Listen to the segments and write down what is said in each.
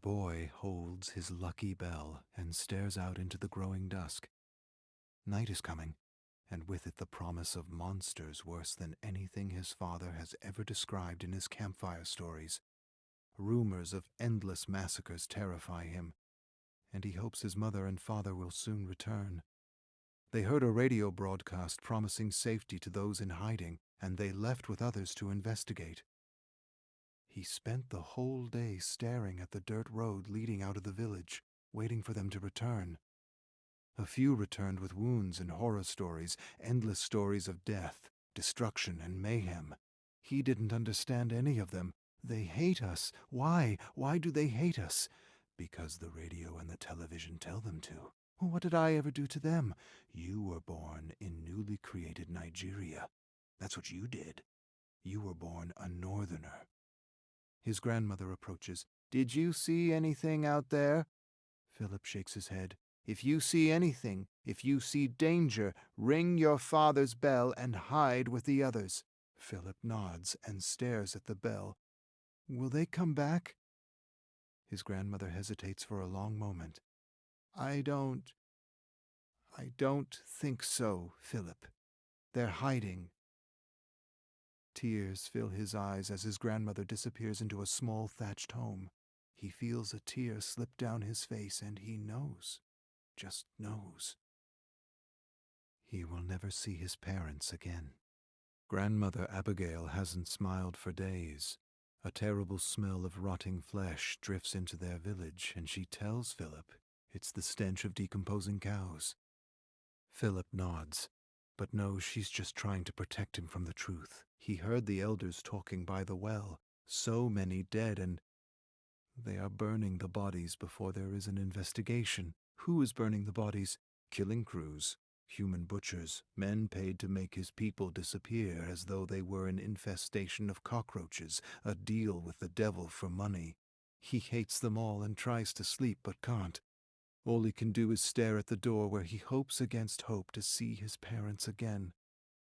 boy holds his lucky bell and stares out into the growing dusk. Night is coming, and with it the promise of monsters worse than anything his father has ever described in his campfire stories. Rumors of endless massacres terrify him, and he hopes his mother and father will soon return. They heard a radio broadcast promising safety to those in hiding, and they left with others to investigate. He spent the whole day staring at the dirt road leading out of the village, waiting for them to return. A few returned with wounds and horror stories, endless stories of death, destruction, and mayhem. He didn't understand any of them. They hate us. Why? Why do they hate us? Because the radio and the television tell them to. What did I ever do to them? You were born in newly created Nigeria. That's what you did. You were born a northerner. His grandmother approaches. Did you see anything out there? Philip shakes his head. If you see anything, if you see danger, ring your father's bell and hide with the others. Philip nods and stares at the bell. Will they come back? His grandmother hesitates for a long moment. I don't think so, Philip. They're hiding. Tears fill his eyes as his grandmother disappears into a small thatched home. He feels a tear slip down his face, and he knows, just knows. He will never see his parents again. Grandmother Abigail hasn't smiled for days. A terrible smell of rotting flesh drifts into their village, and she tells Philip it's the stench of decomposing cows. Philip nods, but knows she's just trying to protect him from the truth. He heard the elders talking by the well. So many dead, and they are burning the bodies before there is an investigation. Who is burning the bodies? Killing crews, human butchers, men paid to make his people disappear as though they were an infestation of cockroaches, a deal with the devil for money. He hates them all and tries to sleep but can't. All he can do is stare at the door where he hopes against hope to see his parents again.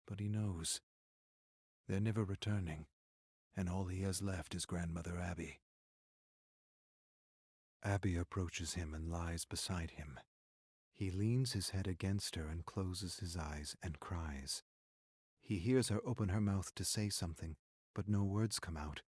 But he knows they're never returning, and all he has left is Grandmother Abby. Abby approaches him and lies beside him. He leans his head against her and closes his eyes and cries. He hears her open her mouth to say something, but no words come out.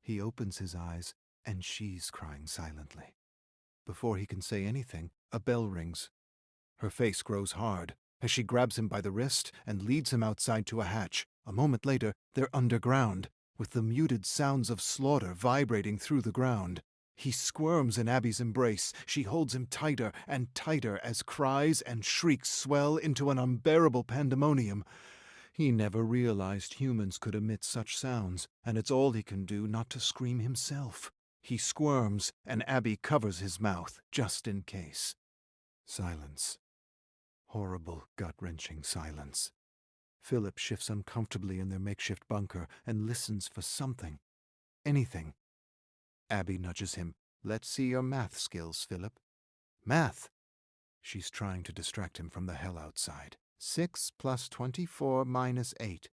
He opens his eyes, and she's crying silently. Before he can say anything, a bell rings. Her face grows hard as she grabs him by the wrist and leads him outside to a hatch. A moment later, they're underground, with the muted sounds of slaughter vibrating through the ground. He squirms in Abby's embrace. She holds him tighter and tighter as cries and shrieks swell into an unbearable pandemonium. He never realized humans could emit such sounds, and it's all he can do not to scream himself. He squirms, and Abby covers his mouth, just in case. Silence. Horrible, gut-wrenching silence. Philip shifts uncomfortably in their makeshift bunker and listens for something. Anything. Abby nudges him. Let's see your math skills, Philip. Math! She's trying to distract him from the hell outside. 6 plus 24 minus 8.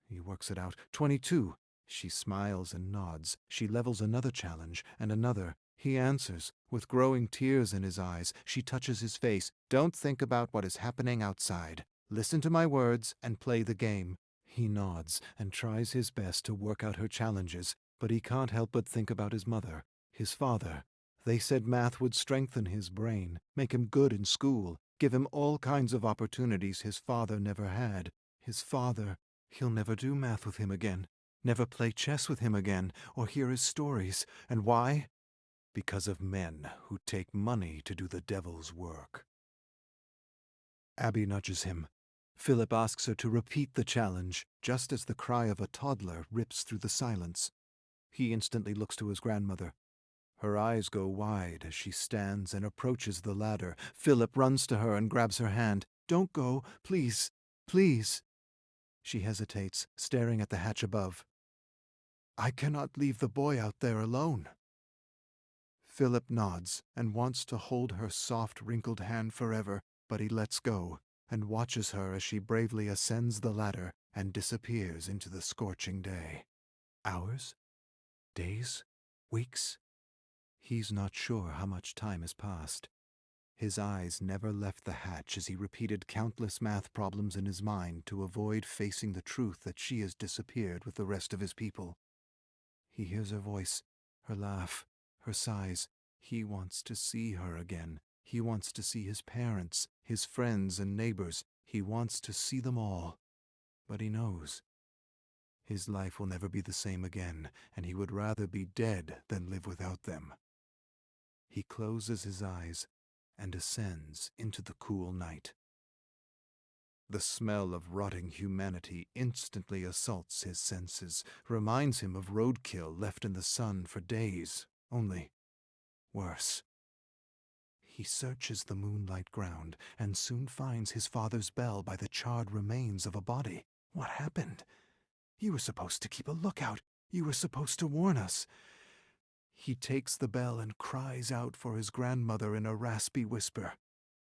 He works it out. 22. She smiles and nods. She levels another challenge, and another. He answers. With growing tears in his eyes, she touches his face. Don't think about what is happening outside. Listen to my words and play the game. He nods and tries his best to work out her challenges, but he can't help but think about his mother, his father. They said math would strengthen his brain, make him good in school, give him all kinds of opportunities his father never had. His father, he'll never do math with him again, never play chess with him again, or hear his stories. And why? Because of men who take money to do the devil's work. Abby nudges him. Philip asks her to repeat the challenge, just as the cry of a toddler rips through the silence. He instantly looks to his grandmother. Her eyes go wide as she stands and approaches the ladder. Philip runs to her and grabs her hand. Don't go, please, please. She hesitates, staring at the hatch above. I cannot leave the boy out there alone. Philip nods and wants to hold her soft, wrinkled hand forever, but he lets go and watches her as she bravely ascends the ladder and disappears into the scorching day. Hours? Days? Weeks? He's not sure how much time has passed. His eyes never left the hatch as he repeated countless math problems in his mind to avoid facing the truth that she has disappeared with the rest of his people. He hears her voice, her laugh, her sighs. He wants to see her again. He wants to see his parents, his friends and neighbors. He wants to see them all. But he knows his life will never be the same again, and he would rather be dead than live without them. He closes his eyes and ascends into the cool night. The smell of rotting humanity instantly assaults his senses, reminds him of roadkill left in the sun for days, only worse. He searches the moonlight ground and soon finds his father's bell by the charred remains of a body. What happened? You were supposed to keep a lookout. You were supposed to warn us. He takes the bell and cries out for his grandmother in a raspy whisper.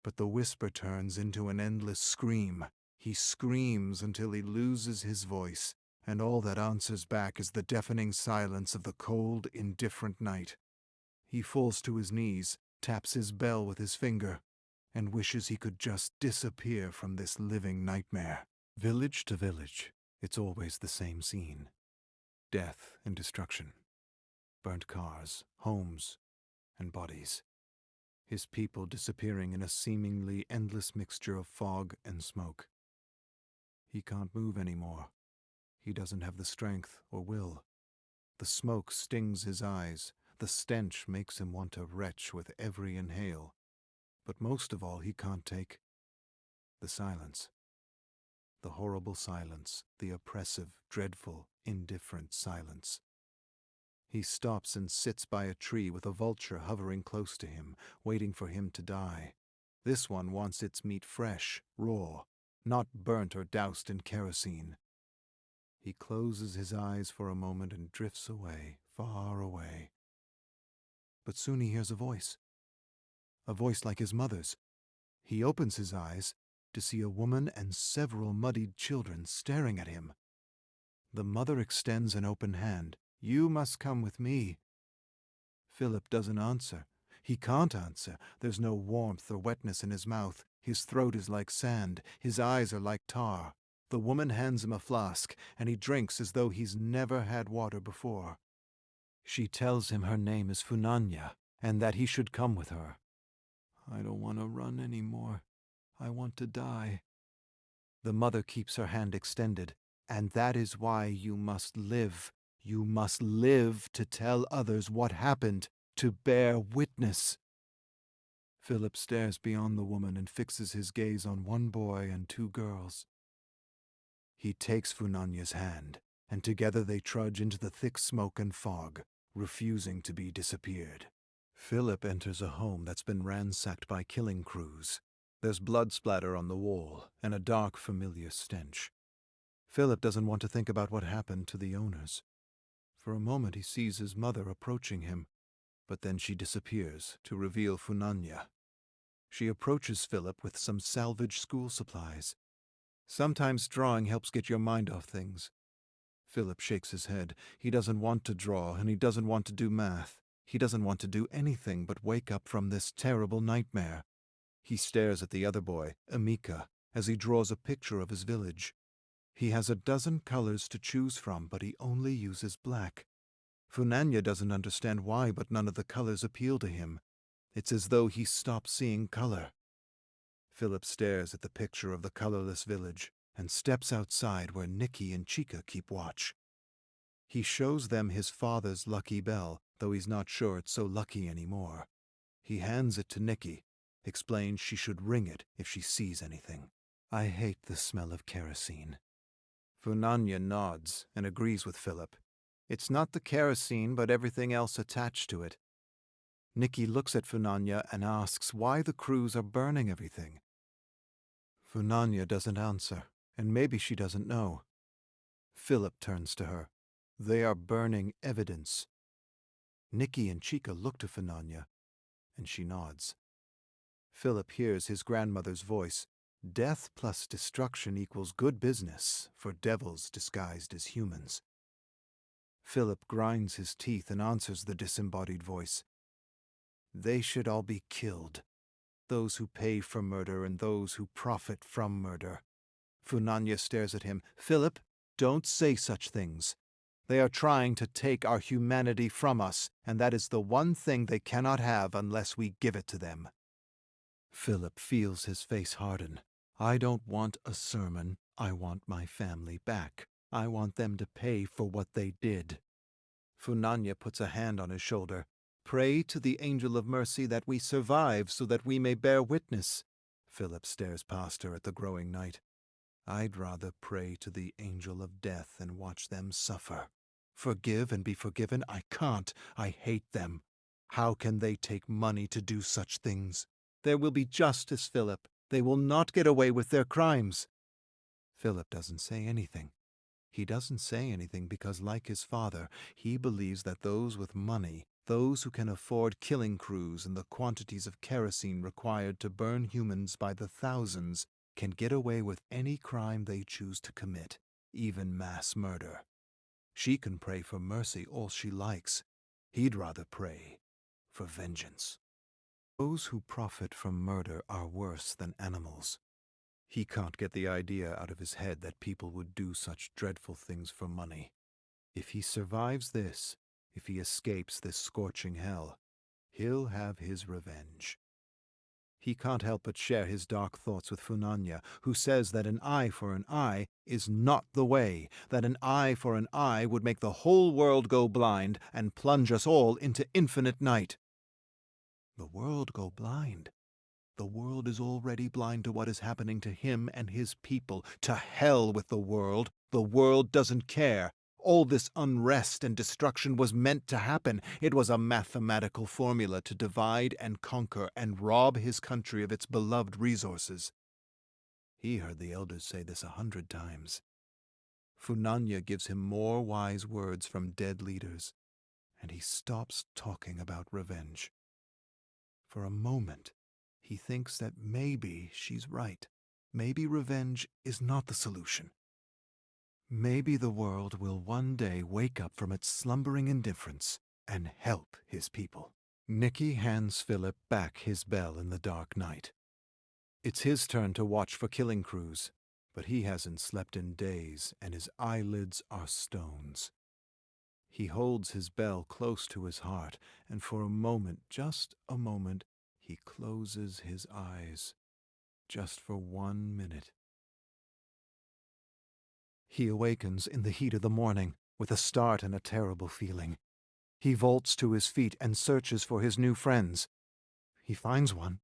But the whisper turns into an endless scream. He screams until he loses his voice, and all that answers back is the deafening silence of the cold, indifferent night. He falls to his knees, taps his bell with his finger, and wishes he could just disappear from this living nightmare. Village to village, it's always the same scene. Death and destruction. Burnt cars, homes, and bodies. His people disappearing in a seemingly endless mixture of fog and smoke. He can't move anymore. He doesn't have the strength or will. The smoke stings his eyes. The stench makes him want to retch with every inhale. But most of all he can't take the silence. The horrible silence, the oppressive, dreadful, indifferent silence. He stops and sits by a tree with a vulture hovering close to him, waiting for him to die. This one wants its meat fresh, raw, not burnt or doused in kerosene. He closes his eyes for a moment and drifts away, far away. But soon he hears a voice like his mother's. He opens his eyes to see a woman and several muddied children staring at him. The mother extends an open hand. "You must come with me." Philip doesn't answer. He can't answer. There's no warmth or wetness in his mouth. His throat is like sand. His eyes are like tar. The woman hands him a flask, and he drinks as though he's never had water before. She tells him her name is Funanya, and that he should come with her. "I don't want to run anymore. I want to die." The mother keeps her hand extended. "And that is why you must live. You must live to tell others what happened, to bear witness." Philip stares beyond the woman and fixes his gaze on one boy and two girls. He takes Funanya's hand, and together they trudge into the thick smoke and fog, refusing to be disappeared. Philip enters a home that's been ransacked by killing crews. There's blood splatter on the wall and a dark, familiar stench. Philip doesn't want to think about what happened to the owners. For a moment he sees his mother approaching him, but then she disappears to reveal Funanya. She approaches Philip with some salvaged school supplies. Sometimes drawing helps get your mind off things. Philip shakes his head. He doesn't want to draw, and he doesn't want to do math. He doesn't want to do anything but wake up from this terrible nightmare. He stares at the other boy, Amika, as he draws a picture of his village. He has a dozen colors to choose from, but he only uses black. Funanya doesn't understand why, but none of the colors appeal to him. It's as though he stopped seeing color. Philip stares at the picture of the colorless village and steps outside where Nikki and Chica keep watch. He shows them his father's lucky bell, though he's not sure it's so lucky anymore. He hands it to Nikki, explains she should ring it if she sees anything. "I hate the smell of kerosene." Funanya nods and agrees with Philip. It's not the kerosene, but everything else attached to it. Nikki looks at Funanya and asks why the crews are burning everything. Funanya doesn't answer, and maybe she doesn't know. Philip turns to her. "They are burning evidence." Nikki and Chica look to Funanya, and she nods. Philip hears his grandmother's voice. "Death plus destruction equals good business for devils disguised as humans." Philip grinds his teeth and answers the disembodied voice. They should all be killed. Those who pay for murder and those who profit from murder. Funanya stares at him. Philip, don't say such things. They are trying to take our humanity from us, and that is the one thing they cannot have unless we give it to them. Philip feels his face harden. I don't want a sermon. I want my family back. I want them to pay for what they did. Funanya puts a hand on his shoulder. Pray to the angel of mercy that we survive so that we may bear witness. Philip stares past her at the growing night. I'd rather pray to the angel of death and watch them suffer. Forgive and be forgiven? I can't. I hate them. How can they take money to do such things? There will be justice, Philip. They will not get away with their crimes. Philip doesn't say anything. He doesn't say anything because, like his father, he believes that those with money, those who can afford killing crews and the quantities of kerosene required to burn humans by the thousands, can get away with any crime they choose to commit, even mass murder. She can pray for mercy all she likes. He'd rather pray for vengeance. Those who profit from murder are worse than animals. He can't get the idea out of his head that people would do such dreadful things for money. If he survives this, if he escapes this scorching hell, he'll have his revenge. He can't help but share his dark thoughts with Funanya, who says that an eye for an eye is not the way, that an eye for an eye would make the whole world go blind and plunge us all into infinite night. The world go blind? The world is already blind to what is happening to him and his people. To hell with the world. The world doesn't care. All this unrest and destruction was meant to happen. It was a mathematical formula to divide and conquer and rob his country of its beloved resources. He heard the elders say this 100 times. Funanya gives him more wise words from dead leaders, and he stops talking about revenge. For a moment, he thinks that maybe she's right. Maybe revenge is not the solution. Maybe the world will one day wake up from its slumbering indifference and help his people. Nicky hands Philip back his bell in the dark night. It's his turn to watch for killing crews, but he hasn't slept in days and his eyelids are stones. He holds his bell close to his heart, and for a moment, just a moment, he closes his eyes. Just for 1 minute. He awakens in the heat of the morning, with a start and a terrible feeling. He vaults to his feet and searches for his new friends. He finds one.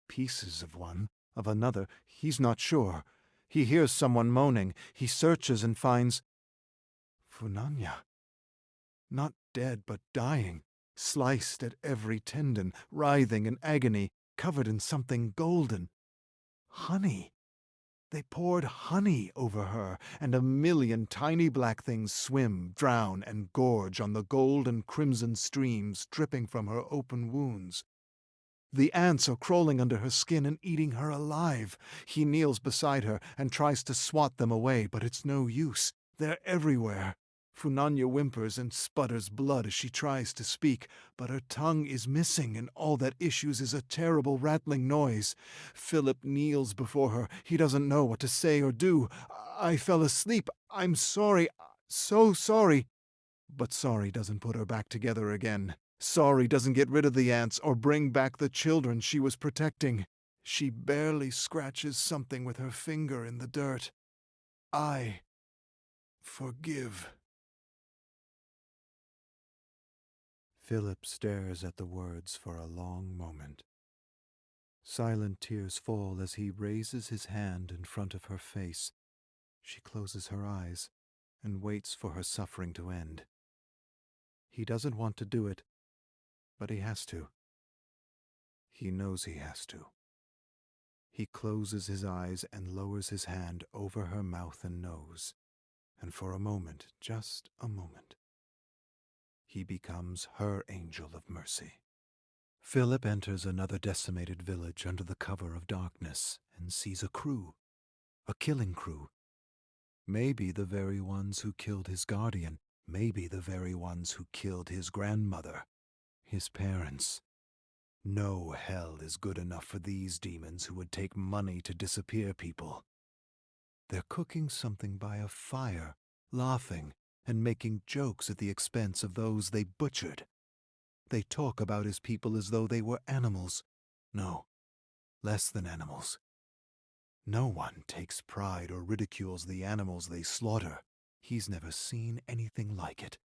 Pieces of one. Of another. He's not sure. He hears someone moaning. He searches and finds Funanya. Not dead, but dying, sliced at every tendon, writhing in agony, covered in something golden. Honey. They poured honey over her, and a million tiny black things swim, drown, and gorge on the gold and crimson streams dripping from her open wounds. The ants are crawling under her skin and eating her alive. He kneels beside her and tries to swat them away, but it's no use. They're everywhere. Funanya whimpers and sputters blood as she tries to speak, but her tongue is missing and all that issues is a terrible rattling noise. Philip kneels before her. He doesn't know what to say or do. I fell asleep. I'm sorry. So sorry. But sorry doesn't put her back together again. Sorry doesn't get rid of the ants or bring back the children she was protecting. She barely scratches something with her finger in the dirt. I forgive. Philip stares at the words for a long moment. Silent tears fall as he raises his hand in front of her face. She closes her eyes and waits for her suffering to end. He doesn't want to do it, but he has to. He knows he has to. He closes his eyes and lowers his hand over her mouth and nose, and for a moment, just a moment, he becomes her angel of mercy. Philip enters another decimated village under the cover of darkness and sees a crew, a killing crew. Maybe the very ones who killed his guardian, maybe the very ones who killed his grandmother, his parents. No hell is good enough for these demons who would take money to disappear people. They're cooking something by a fire, laughing and making jokes at the expense of those they butchered. They talk about his people as though they were animals. No, less than animals. No one takes pride or ridicules the animals they slaughter. He's never seen anything like it.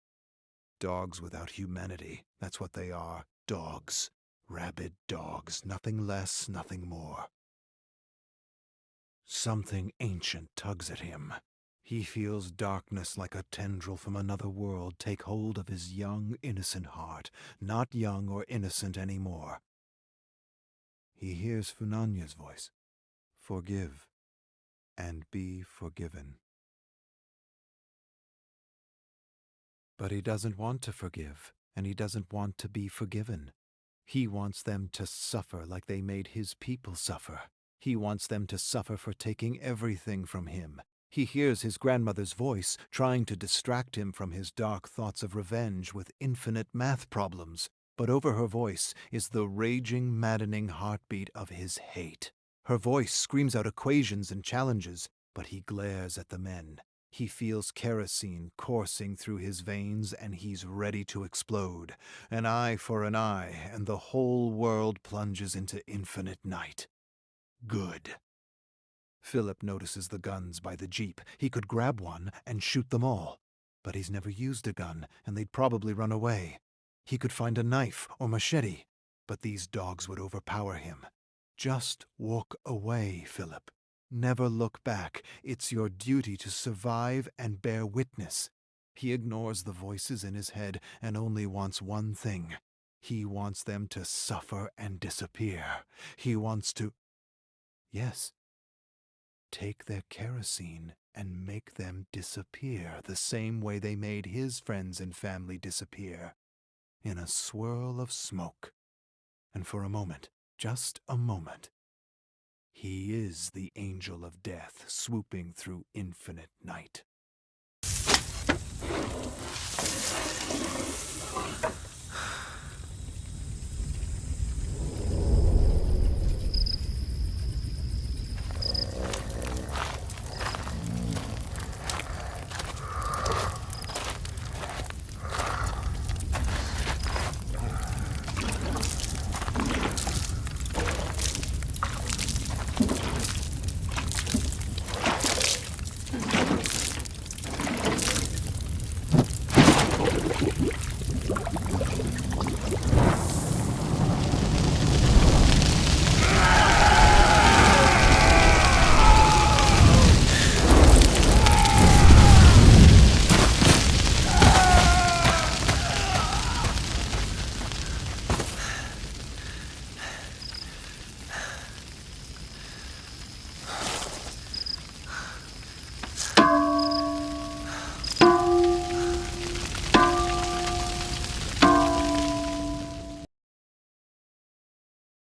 Dogs without humanity, that's what they are. Dogs. Rabid dogs, nothing less, nothing more. Something ancient tugs at him. He feels darkness like a tendril from another world take hold of his young, innocent heart, not young or innocent anymore. He hears Funanya's voice. Forgive, and be forgiven. But he doesn't want to forgive, and he doesn't want to be forgiven. He wants them to suffer like they made his people suffer. He wants them to suffer for taking everything from him. He hears his grandmother's voice trying to distract him from his dark thoughts of revenge with infinite math problems. But over her voice is the raging, maddening heartbeat of his hate. Her voice screams out equations and challenges, but he glares at the men. He feels kerosene coursing through his veins, and he's ready to explode. An eye for an eye, and the whole world plunges into infinite night. Good. Philip notices the guns by the jeep. He could grab one and shoot them all. But he's never used a gun, and they'd probably run away. He could find a knife or machete, but these dogs would overpower him. Just walk away, Philip. Never look back. It's your duty to survive and bear witness. He ignores the voices in his head and only wants one thing. He wants them to suffer and disappear. He wants to... Yes. Take their kerosene and make them disappear the same way they made his friends and family disappear. In a swirl of smoke. And for a moment, just a moment, he is the angel of death swooping through infinite night.